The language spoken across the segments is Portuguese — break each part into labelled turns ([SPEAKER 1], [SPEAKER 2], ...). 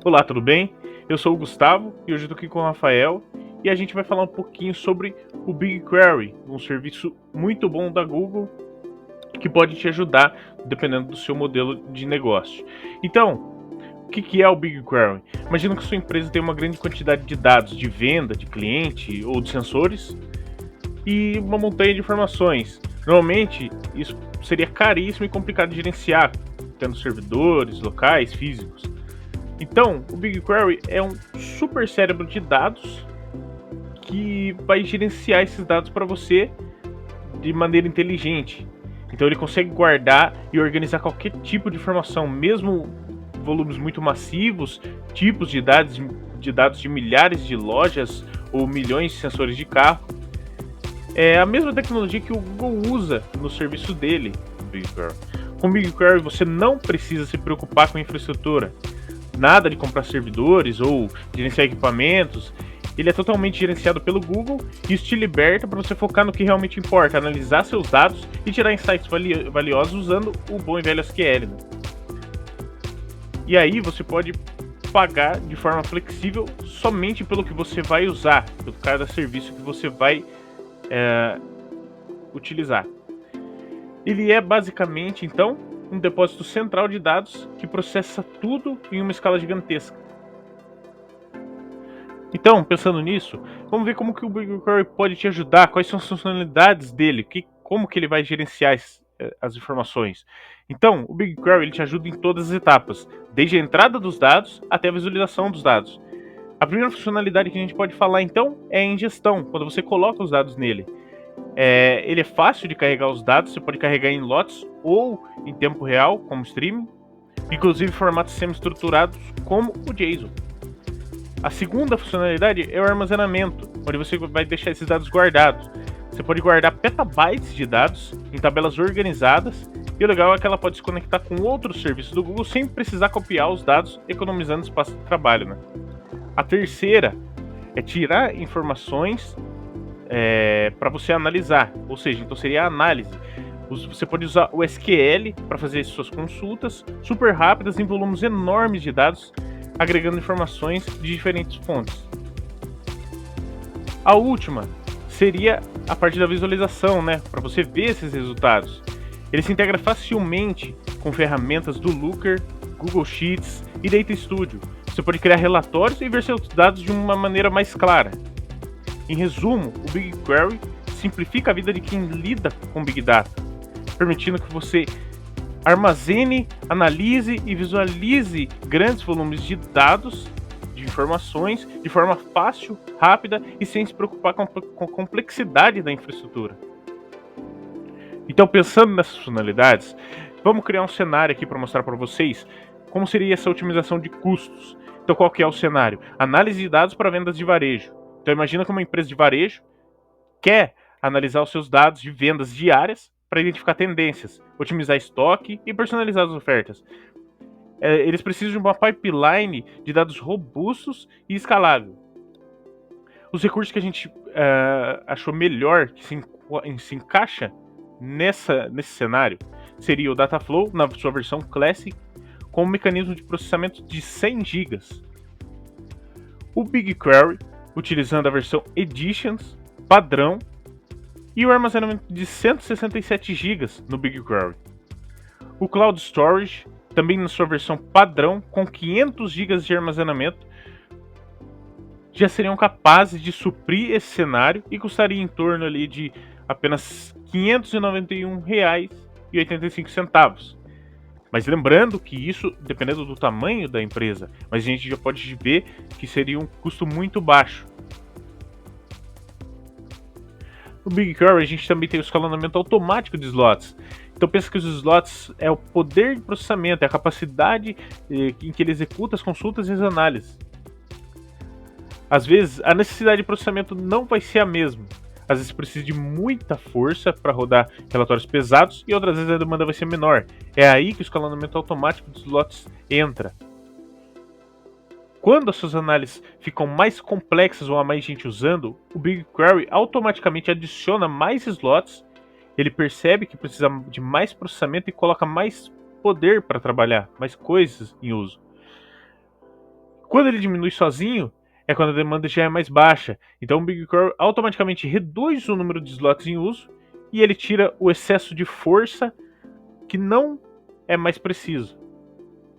[SPEAKER 1] Olá, tudo bem? Eu sou o Gustavo e hoje eu tô aqui com o Rafael e a gente vai falar um pouquinho sobre o BigQuery, um serviço muito bom da Google que pode te ajudar dependendo do seu modelo de negócio. Então, o que é o BigQuery? Imagina que sua empresa tem uma grande quantidade de dados de venda, de cliente ou de sensores e uma montanha de informações. Normalmente, isso seria caríssimo e complicado de gerenciar, tendo servidores, locais, físicos. Então, o BigQuery é um super cérebro de dados que vai gerenciar esses dados para você de maneira inteligente. Então, ele consegue guardar e organizar qualquer tipo de informação, mesmo volumes muito massivos, tipos de dados de milhares de lojas ou milhões de sensores de carro. É a mesma tecnologia que o Google usa no serviço dele, o BigQuery. Com o BigQuery, você não precisa se preocupar com a infraestrutura. Nada de comprar servidores ou gerenciar equipamentos. Ele é totalmente gerenciado pelo Google e isso te liberta para você focar no que realmente importa, analisar seus dados e tirar insights valiosos usando o bom e velho SQL. Né? E aí você pode pagar de forma flexível somente pelo que você vai usar, pelo cada serviço que você vai utilizar. Ele é basicamente, então, um depósito central de dados que processa tudo em uma escala gigantesca. Então, pensando nisso, vamos ver como que o BigQuery pode te ajudar, quais são as funcionalidades dele, como que ele vai gerenciar as informações. Então, o BigQuery ele te ajuda em todas as etapas, desde a entrada dos dados até a visualização dos dados. A primeira funcionalidade que a gente pode falar então é a ingestão, quando você coloca os dados nele. Ele é fácil de carregar os dados, você pode carregar em lotes ou em tempo real, como streaming, inclusive formatos semi-estruturados como o JSON. A segunda funcionalidade é o armazenamento, onde você vai deixar esses dados guardados. Você pode guardar petabytes de dados em tabelas organizadas, e o legal é que ela pode se conectar com outros serviços do Google sem precisar copiar os dados, economizando espaço de trabalho. Né? A terceira é tirar informações para você analisar, ou seja, então seria a análise. Você pode usar o SQL para fazer suas consultas super rápidas em volumes enormes de dados, agregando informações de diferentes fontes. A última seria a parte da visualização, né, para você ver esses resultados. Ele se integra facilmente com ferramentas do Looker, Google Sheets e Data Studio. Você pode criar relatórios e ver seus dados de uma maneira mais clara. Em resumo, o BigQuery simplifica a vida de quem lida com Big Data, permitindo que você armazene, analise e visualize grandes volumes de dados, de informações, de forma fácil, rápida e sem se preocupar com a complexidade da infraestrutura. Então, pensando nessas funcionalidades, vamos criar um cenário aqui para mostrar para vocês como seria essa otimização de custos. Então, qual que é o cenário? Análise de dados para vendas de varejo. Então, imagina que uma empresa de varejo quer analisar os seus dados de vendas diárias para identificar tendências, otimizar estoque e personalizar as ofertas. Eles precisam de uma pipeline de dados robustos e escalável. Os recursos que a gente achou melhor, que se encaixa nesse cenário, seria o Dataflow na sua versão Classic, com um mecanismo de processamento de 100 GB. O BigQuery, utilizando a versão Editions padrão, e o armazenamento de 167 GB no BigQuery. O Cloud Storage, também na sua versão padrão, com 500 GB de armazenamento, já seriam capazes de suprir esse cenário e custaria em torno ali de apenas R$ 591,85. Mas lembrando que isso, dependendo do tamanho da empresa, mas a gente já pode ver que seria um custo muito baixo. No BigQuery a gente também tem o escalonamento automático de slots. Então pensa que os slots é o poder de processamento, é a capacidade em que ele executa as consultas e as análises. Às vezes a necessidade de processamento não vai ser a mesma. Às vezes precisa de muita força para rodar relatórios pesados e outras vezes a demanda vai ser menor. É aí que o escalonamento automático de slots entra. Quando as suas análises ficam mais complexas ou há mais gente usando, o BigQuery automaticamente adiciona mais slots, ele percebe que precisa de mais processamento e coloca mais poder para trabalhar, mais coisas em uso. Quando ele diminui sozinho, é quando a demanda já é mais baixa. Então o BigQuery automaticamente reduz o número de slots em uso e ele tira o excesso de força que não é mais preciso.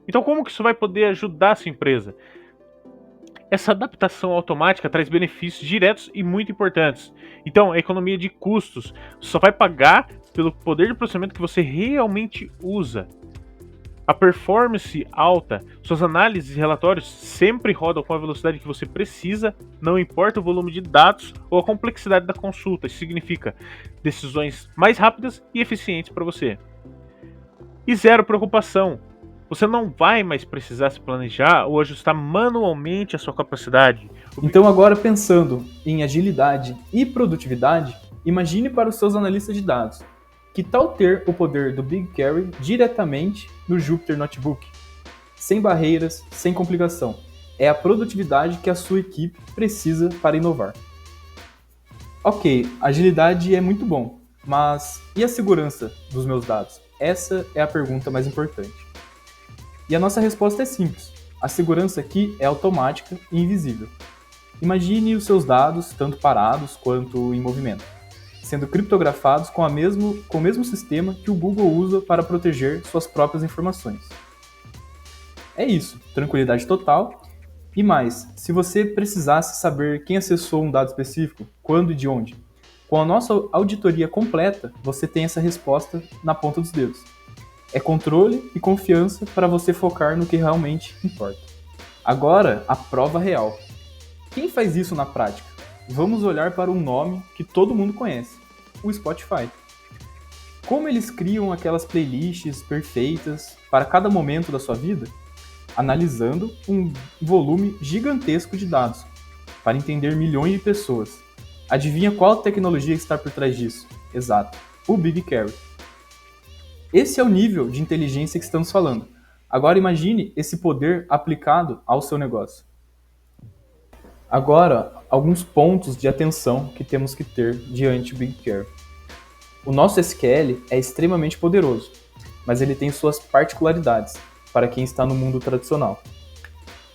[SPEAKER 1] Então como que isso vai poder ajudar a sua empresa? Essa adaptação automática traz benefícios diretos e muito importantes. Então, a economia de custos só vai pagar pelo poder de processamento que você realmente usa. A performance alta, suas análises e relatórios sempre rodam com a velocidade que você precisa, não importa o volume de dados ou a complexidade da consulta. Isso significa decisões mais rápidas e eficientes para você. E zero preocupação. Você não vai mais precisar se planejar ou ajustar manualmente a sua capacidade.
[SPEAKER 2] Então agora pensando em agilidade e produtividade, imagine para os seus analistas de dados. Que tal ter o poder do BigQuery diretamente no Jupyter Notebook? Sem barreiras, sem complicação. É a produtividade que a sua equipe precisa para inovar. Ok, agilidade é muito bom, mas e a segurança dos meus dados? Essa é a pergunta mais importante. E a nossa resposta é simples. A segurança aqui é automática e invisível. Imagine os seus dados, tanto parados quanto em movimento, sendo criptografados com o mesmo sistema que o Google usa para proteger suas próprias informações. É isso, tranquilidade total. E mais, se você precisasse saber quem acessou um dado específico, quando e de onde, com a nossa auditoria completa, você tem essa resposta na ponta dos dedos. É controle e confiança para você focar no que realmente importa. Agora, a prova real. Quem faz isso na prática? Vamos olhar para um nome que todo mundo conhece, o Spotify. Como eles criam aquelas playlists perfeitas para cada momento da sua vida? Analisando um volume gigantesco de dados, para entender milhões de pessoas. Adivinha qual tecnologia está por trás disso? Exato, o BigQuery. Esse é o nível de inteligência que estamos falando. Agora imagine esse poder aplicado ao seu negócio. Agora, alguns pontos de atenção que temos que ter diante do BigQuery. O nosso SQL é extremamente poderoso, mas ele tem suas particularidades para quem está no mundo tradicional.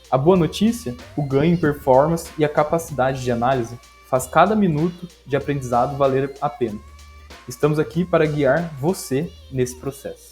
[SPEAKER 2] A boa notícia, o ganho em performance e a capacidade de análise faz cada minuto de aprendizado valer a pena. Estamos aqui para guiar você nesse processo.